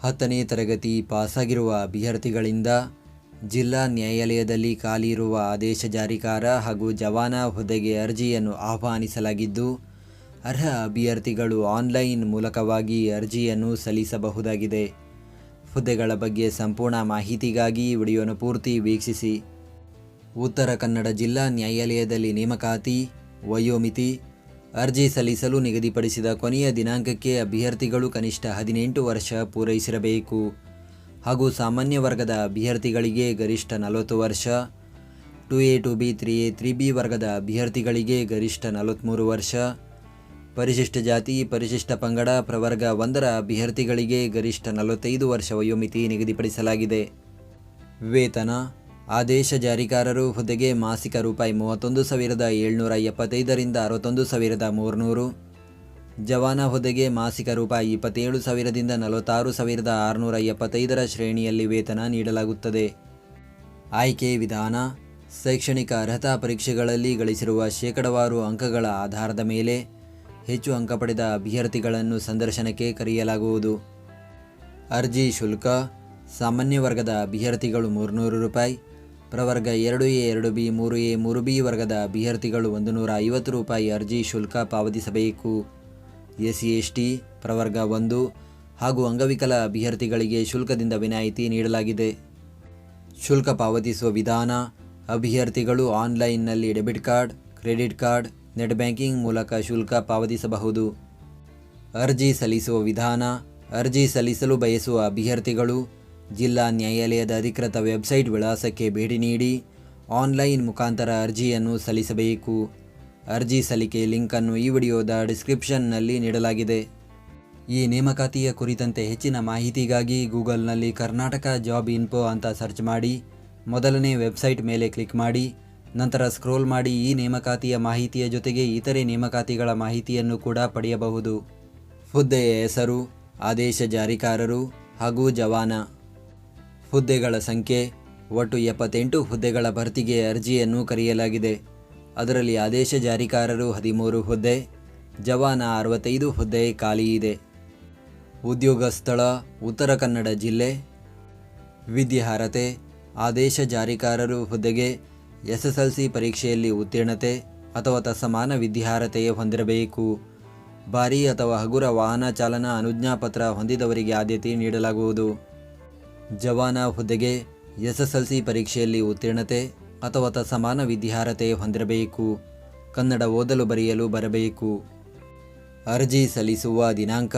10ನೇ ತರಗತಿ ಪಾಸಾಗಿರುವ ಅಭ್ಯರ್ಥಿಗಳಿಂದ ಜಿಲ್ಲಾ ನ್ಯಾಯಾಲಯದಲ್ಲಿ ಖಾಲಿ ಇರುವ ಆದೇಶ ಜಾರಿಕಾರ ಹಾಗೂ ಜವಾನ ಹುದ್ದೆಗೆ ಅರ್ಜಿಯನ್ನು ಆಹ್ವಾನಿಸಲಾಗಿದ್ದು, ಅರ್ಹ ಅಭ್ಯರ್ಥಿಗಳು ಆನ್ಲೈನ್ ಮೂಲಕವಾಗಿ ಅರ್ಜಿಯನ್ನು ಸಲ್ಲಿಸಬಹುದಾಗಿದೆ. ಹುದ್ದೆಗಳ ಬಗ್ಗೆ ಸಂಪೂರ್ಣ ಮಾಹಿತಿಗಾಗಿ ವಿಡಿಯೋನ ಪೂರ್ತಿ ವೀಕ್ಷಿಸಿ. ಉತ್ತರ ಕನ್ನಡ ಜಿಲ್ಲಾ ನ್ಯಾಯಾಲಯದಲ್ಲಿ ನೇಮಕಾತಿ, ವಯೋಮಿತಿ, ಅರ್ಜಿ ಸಲ್ಲಿಸಲು ನಿಗದಿಪಡಿಸಿದ ಕೊನೆಯ ದಿನಾಂಕಕ್ಕೆ ಅಭ್ಯರ್ಥಿಗಳು ಕನಿಷ್ಠ 18 ವರ್ಷ ಪೂರೈಸಿರಬೇಕು ಹಾಗೂ ಸಾಮಾನ್ಯ ವರ್ಗದ ಅಭ್ಯರ್ಥಿಗಳಿಗೆ ಗರಿಷ್ಠ 40 ವರ್ಷ, 2A 2B 3A 3B ವರ್ಗದ ಅಭ್ಯರ್ಥಿಗಳಿಗೆ ಗರಿಷ್ಠ 43 ವರ್ಷ, ಪರಿಶಿಷ್ಟ ಜಾತಿ ಪರಿಶಿಷ್ಟ ಪಂಗಡ ಪ್ರವರ್ಗ 1ರ ಅಭ್ಯರ್ಥಿಗಳಿಗೆ ಗರಿಷ್ಠ 45 ವರ್ಷ ವಯೋಮಿತಿ ನಿಗದಿಪಡಿಸಲಾಗಿದೆ. ವೇತನ: ಆದೇಶ ಜಾರಿಕಾರರು ಹುದ್ದೆಗೆ ಮಾಸಿಕ ರೂಪಾಯಿ 31,775 ರಿಂದ 61,300, ಜವಾನ ಹುದ್ದೆಗೆ ಮಾಸಿಕ ರೂಪಾಯಿ 27,000 ದಿಂದ 46,675 ಶ್ರೇಣಿಯಲ್ಲಿ ವೇತನ ನೀಡಲಾಗುತ್ತದೆ. ಆಯ್ಕೆ ವಿಧಾನ: ಶೈಕ್ಷಣಿಕ ಅರ್ಹತಾ ಪರೀಕ್ಷೆಗಳಲ್ಲಿ ಗಳಿಸಿರುವ ಶೇಕಡಾವಾರು ಅಂಕಗಳ ಆಧಾರದ ಮೇಲೆ ಹೆಚ್ಚು ಅಂಕ ಪಡೆದ ಅಭ್ಯರ್ಥಿಗಳನ್ನು ಸಂದರ್ಶನಕ್ಕೆ ಕರೆಯಲಾಗುವುದು. ಅರ್ಜಿ ಶುಲ್ಕ: ಸಾಮಾನ್ಯ ವರ್ಗದ ಅಭ್ಯರ್ಥಿಗಳು 300 ರೂಪಾಯಿ, ಪ್ರವರ್ಗ 2A 2B 3A 3B ವರ್ಗದ ಅಭ್ಯರ್ಥಿಗಳು 150 ರೂಪಾಯಿ ಅರ್ಜಿ ಶುಲ್ಕ ಪಾವತಿಸಬೇಕು. SC ST ಪ್ರವರ್ಗ 1 ಹಾಗೂ ಅಂಗವಿಕಲ ಅಭ್ಯರ್ಥಿಗಳಿಗೆ ಶುಲ್ಕದಿಂದ ವಿನಾಯಿತಿ ನೀಡಲಾಗಿದೆ. ಶುಲ್ಕ ಪಾವತಿಸುವ ವಿಧಾನ: ಅಭ್ಯರ್ಥಿಗಳು ಆನ್ಲೈನ್ನಲ್ಲಿ debit card, credit card, net banking ಮೂಲಕ ಶುಲ್ಕ ಪಾವತಿಸಬಹುದು. ಅರ್ಜಿ ಸಲ್ಲಿಸುವ ವಿಧಾನ: ಅರ್ಜಿ ಸಲ್ಲಿಸಲು ಬಯಸುವ ಅಭ್ಯರ್ಥಿಗಳು ಜಿಲ್ಲಾ ನ್ಯಾಯಾಲಯದ ಅಧಿಕೃತ ವೆಬ್ಸೈಟ್ ವಿಳಾಸಕ್ಕೆ ಭೇಟಿ ನೀಡಿ ಆನ್ಲೈನ್ ಮುಖಾಂತರ ಅರ್ಜಿಯನ್ನು ಸಲ್ಲಿಸಬೇಕು. ಅರ್ಜಿ ಸಲ್ಲಿಕೆ ಲಿಂಕನ್ನು ಈ ವಿಡಿಯೋದ ಡಿಸ್ಕ್ರಿಪ್ಷನ್ನಲ್ಲಿ ನೀಡಲಾಗಿದೆ. ಈ ನೇಮಕಾತಿಯ ಕುರಿತಂತೆ ಹೆಚ್ಚಿನ ಮಾಹಿತಿಗಾಗಿ ಗೂಗಲ್ನಲ್ಲಿ ಕರ್ನಾಟಕ ಜಾಬ್ ಇನ್ಫೋ ಅಂತ ಸರ್ಚ್ ಮಾಡಿ ಮೊದಲನೇ ವೆಬ್ಸೈಟ್ ಮೇಲೆ ಕ್ಲಿಕ್ ಮಾಡಿ ನಂತರ ಸ್ಕ್ರೋಲ್ ಮಾಡಿ ಈ ನೇಮಕಾತಿಯ ಮಾಹಿತಿಯ ಜೊತೆಗೆ ಇತರೆ ನೇಮಕಾತಿಗಳ ಮಾಹಿತಿಯನ್ನು ಕೂಡ ಪಡೆಯಬಹುದು. ಹುದ್ದೆಯ ಹೆಸರು, ಆದೇಶ ಜಾರಿಕಾರರು ಹಾಗೂ ಜವಾನ. ಹುದ್ದೆಗಳ ಸಂಖ್ಯೆ: ಒಟ್ಟು 78 ಹುದ್ದೆಗಳ ಭರ್ತಿಗೆ ಅರ್ಜಿಯನ್ನು ಕರೆಯಲಾಗಿದೆ. ಅದರಲ್ಲಿ ಆದೇಶ ಜಾರಿಕಾರರು 13 ಹುದ್ದೆ, ಜವಾನ 65 ಹುದ್ದೆ ಖಾಲಿ ಇದೆ. ಉದ್ಯೋಗ ಸ್ಥಳ: ಉತ್ತರ ಕನ್ನಡ ಜಿಲ್ಲೆ. ವಿದ್ಯಾರ್ಹತೆ: ಆದೇಶ ಜಾರಿಕಾರರು ಹುದ್ದೆಗೆ SSLC ಪರೀಕ್ಷೆಯಲ್ಲಿ ಉತ್ತೀರ್ಣತೆ ಅಥವಾ ತತ್ಸಮಾನ ವಿದ್ಯಾರ್ಹತೆ ಹೊಂದಿರಬೇಕು. ಭಾರೀ ಅಥವಾ ಹಗುರ ವಾಹನ ಚಾಲನಾ ಅನುಜ್ಞಾ ಪತ್ರ ಹೊಂದಿದವರಿಗೆ ಆದ್ಯತೆ ನೀಡಲಾಗುವುದು. ಜವಾನ ಹುದ್ದೆಗೆ SSLC ಪರೀಕ್ಷೆಯಲ್ಲಿ ಉತ್ತೀರ್ಣತೆ ಅಥವಾ ತತ್ಸಮಾನ ವಿದ್ಯಾರ್ಹತೆ ಹೊಂದಿರಬೇಕು. ಕನ್ನಡ ಓದಲು ಬರೆಯಲು ಬರಬೇಕು. ಅರ್ಜಿ ಸಲ್ಲಿಸುವ ದಿನಾಂಕ: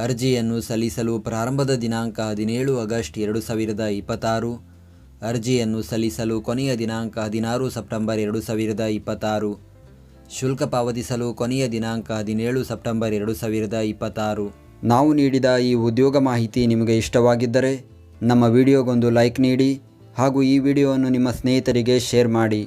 ಅರ್ಜಿಯನ್ನು ಸಲ್ಲಿಸಲು ಪ್ರಾರಂಭದ ದಿನಾಂಕ 17 ಆಗಸ್ಟ್ 2026. ಅರ್ಜಿಯನ್ನು ಸಲ್ಲಿಸಲು ಕೊನೆಯ ದಿನಾಂಕ 16 ಸೆಪ್ಟೆಂಬರ್ 2026. ಶುಲ್ಕ ಪಾವತಿಸಲು ಕೊನೆಯ ದಿನಾಂಕ 17 ಸೆಪ್ಟೆಂಬರ್ 2026. ನಾವು ನೀಡಿದ ಈ ಉದ್ಯೋಗ ಮಾಹಿತಿ ನಿಮಗೆ ಇಷ್ಟವಾಗಿದ್ದರೆ ನಮ್ಮ ವಿಡಿಯೋಗೊಂದು ಲೈಕ್ ನೀಡಿ ಹಾಗೂ ಈ ವಿಡಿಯೋವನ್ನು ನಿಮ್ಮ ಸ್ನೇಹಿತರಿಗೆ ಶೇರ್ ಮಾಡಿ.